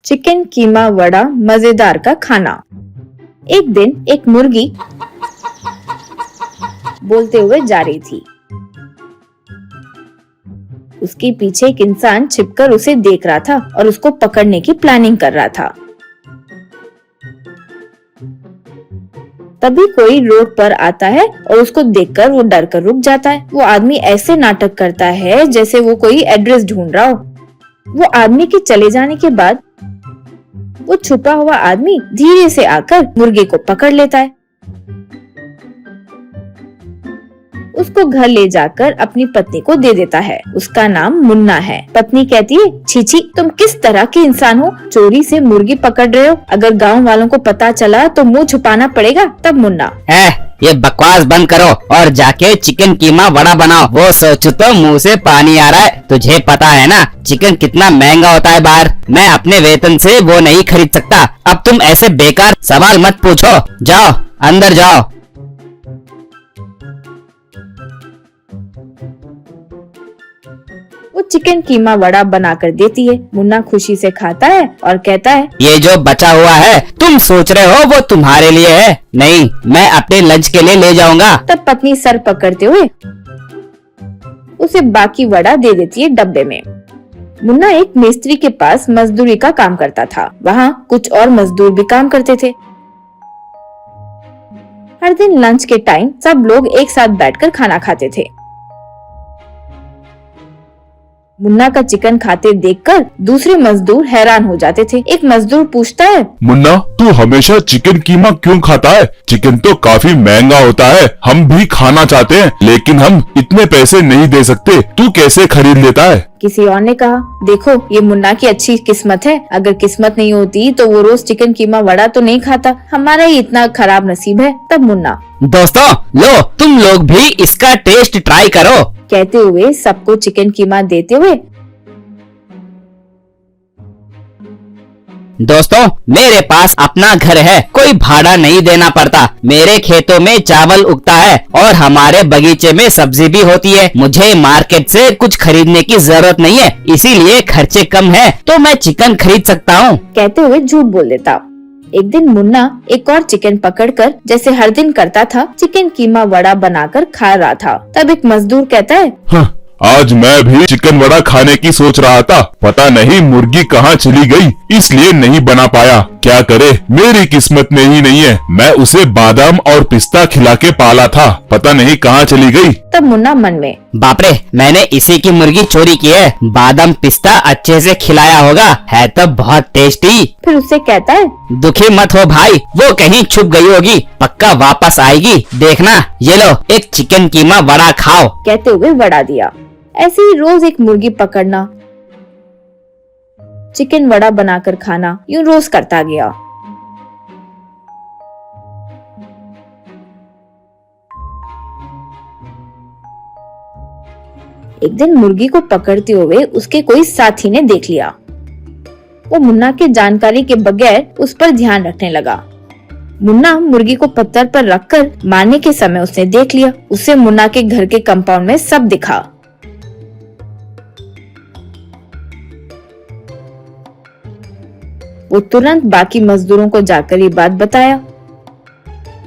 Chicken कीमा वड़ा मजेदार का खाना। एक दिन एक मुर्गी बोलते हुए जा रही थी। उसके पीछे एक इंसान छिपकर उसे देख रहा था और उसको पकड़ने की प्लानिंग कर रहा था। तभी कोई रोड पर आता है और उसको देखकर वो डर कर रुक जाता है। वो आदमी ऐसे नाटक करता है जैसे वो कोई एड्रेस ढूंढ रहा हो। वो आदमी के चले जाने के बाद वो छुपा हुआ आदमी धीरे से आकर मुर्गे को पकड़ लेता है। उसको घर ले जाकर अपनी पत्नी को दे देता है। उसका नाम मुन्ना है। पत्नी कहती है, छी तुम किस तरह के इंसान हो, चोरी से मुर्गी पकड़ रहे हो। अगर गांव वालों को पता चला तो मुंह छुपाना पड़ेगा। तब मुन्ना, ये बकवास बंद करो और जाके चिकन कीमा वड़ा बनाओ। वो सोचो तो मुंह से पानी आ रहा है। तुझे पता है ना चिकन कितना महंगा होता है बाहर। मैं अपने वेतन से वो नहीं खरीद सकता। अब तुम ऐसे बेकार सवाल मत पूछो। जाओ अंदर जाओ। वो चिकन कीमा वड़ा बनाकर देती है। मुन्ना खुशी से खाता है और कहता है, ये जो बचा हुआ है तुम सोच रहे हो वो तुम्हारे लिए है। नहीं, मैं अपने लंच के लिए ले जाऊंगा। तब पत्नी सर पकड़ते हुए उसे बाकी वड़ा दे देती है डब्बे में। मुन्ना एक मिस्त्री के पास मजदूरी का काम करता था। वहाँ कुछ और मजदूर भी काम करते थे। हर दिन लंच के टाइम सब लोग एक साथ बैठकर खाना खाते थे। मुन्ना का चिकन खाते देखकर दूसरे मजदूर हैरान हो जाते थे। एक मजदूर पूछता है, मुन्ना तू हमेशा चिकन कीमा क्यों खाता है? चिकन तो काफी महंगा होता है। हम भी खाना चाहते हैं लेकिन हम इतने पैसे नहीं दे सकते। तू कैसे खरीद लेता है? किसी और ने कहा, देखो ये मुन्ना की अच्छी किस्मत है। अगर किस्मत नहीं होती तो वो रोज चिकन कीमा वड़ा तो नहीं खाता। हमारा ही इतना खराब नसीब है। तब मुन्ना, दोस्तों लो तुम लोग भी इसका टेस्ट ट्राई करो। कहते हुए सबको चिकन कीमा देते हुए, दोस्तों मेरे पास अपना घर है, कोई भाड़ा नहीं देना पड़ता। मेरे खेतों में चावल उगता है और हमारे बगीचे में सब्जी भी होती है। मुझे मार्केट से कुछ खरीदने की जरूरत नहीं है, इसीलिए खर्चे कम है तो मैं चिकन खरीद सकता हूँ। कहते हुए झूठ बोल देता। एक दिन मुन्ना एक और चिकन पकड़कर जैसे हर दिन करता था चिकन कीमा वड़ा बनाकर खा रहा था। तब एक मजदूर कहता है, आज मैं भी चिकन वड़ा खाने की सोच रहा था। पता नहीं मुर्गी कहाँ चली गई, इसलिए नहीं बना पाया। क्या करे, मेरी किस्मत में ही नहीं है। मैं उसे बादाम और पिस्ता खिला के पाला था, पता नहीं कहाँ चली गई। तब मुन्ना मन में, बाप रे, मैंने इसी की मुर्गी चोरी की है। बादाम पिस्ता अच्छे से खिलाया होगा, है तो बहुत टेस्टी। फिर उससे कहता है, दुखी मत हो भाई, वो कहीं छुप गई होगी, पक्का वापस आएगी। देखना, ये लो एक चिकन कीमा वड़ा खाओ। कहते हुए वड़ा दिया। ऐसे ही रोज एक मुर्गी पकड़ना, चिकन वड़ा बनाकर खाना, यूं रोज करता गया। एक दिन मुर्गी को पकड़ते हुए उसके कोई साथी ने देख लिया। वो मुन्ना के जानकारी के बगैर उस पर ध्यान रखने लगा। मुन्ना मुर्गी को पत्थर पर रखकर मारने के समय उसने देख लिया। उसे मुन्ना के घर के कंपाउंड में सब दिखा। वो तुरंत बाकी मजदूरों को जाकर ये बात बताया।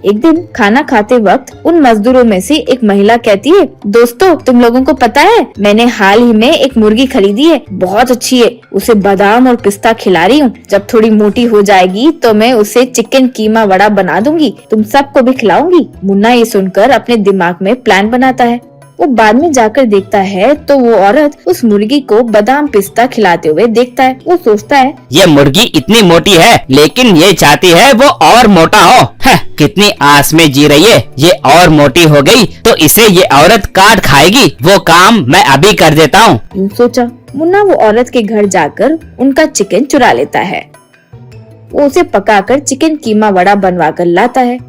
एक दिन खाना खाते वक्त उन मजदूरों में से एक महिला कहती है, दोस्तों तुम लोगों को पता है मैंने हाल ही में एक मुर्गी खरीदी है, बहुत अच्छी है। उसे बादाम और पिस्ता खिला रही हूँ। जब थोड़ी मोटी हो जाएगी तो मैं उसे चिकन कीमा वड़ा बना दूंगी, तुम सबको भी खिलाऊंगी। मुन्ना ये सुनकर अपने दिमाग में प्लान बनाता है। वो बाद में जाकर देखता है तो वो औरत उस मुर्गी को बादाम पिस्ता खिलाते हुए देखता है। वो सोचता है, ये मुर्गी इतनी मोटी है लेकिन ये चाहती है वो और मोटा हो। कितनी आस में जी रही है। ये और मोटी हो गई तो इसे ये औरत काट खाएगी। वो काम मैं अभी कर देता हूँ। यूं सोचा। मुन्ना वो औरत के घर जाकर उनका चिकन चुरा लेता है। वो उसे पकाकर चिकन कीमा वड़ा बनवा कर लाता है।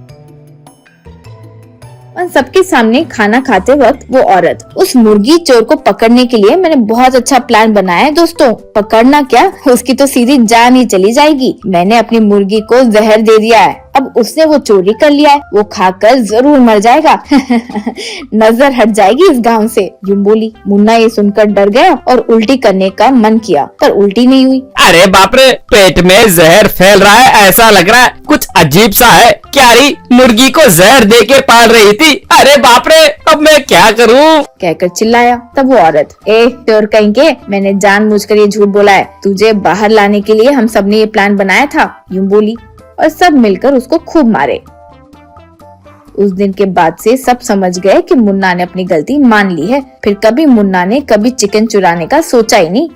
सबके सामने खाना खाते वक्त वो औरत, उस मुर्गी चोर को पकड़ने के लिए मैंने बहुत अच्छा प्लान बनाया है दोस्तों। पकड़ना क्या, उसकी तो सीधी जान ही चली जाएगी। मैंने अपनी मुर्गी को जहर दे दिया है। अब उसने वो चोरी कर लिया है, वो खाकर जरूर मर जाएगा। नजर हट जाएगी इस गांव से, यूं बोली। मुन्ना ये सुनकर डर गया और उल्टी करने का मन किया, पर उल्टी नहीं हुई। अरे बाप रे, पेट में जहर फैल रहा है, ऐसा लग रहा है कुछ अजीब सा है। क्यारी मुर्गी को जहर दे के पाल रही थी। अरे बाप रे, अब मैं क्या करूं? कहकर चिल्लाया। तब वो औरत, ए चोर कहीं के, मैंने जानबूझकर ये झूठ बोला है, तुझे बाहर लाने के लिए हम सबने ये प्लान बनाया था, यूं बोली। और सब मिलकर उसको खूब मारे। उस दिन के बाद से सब समझ गए कि मुन्ना ने अपनी गलती मान ली है। फिर कभी मुन्ना ने कभी चिकन चुराने का सोचा ही नहीं।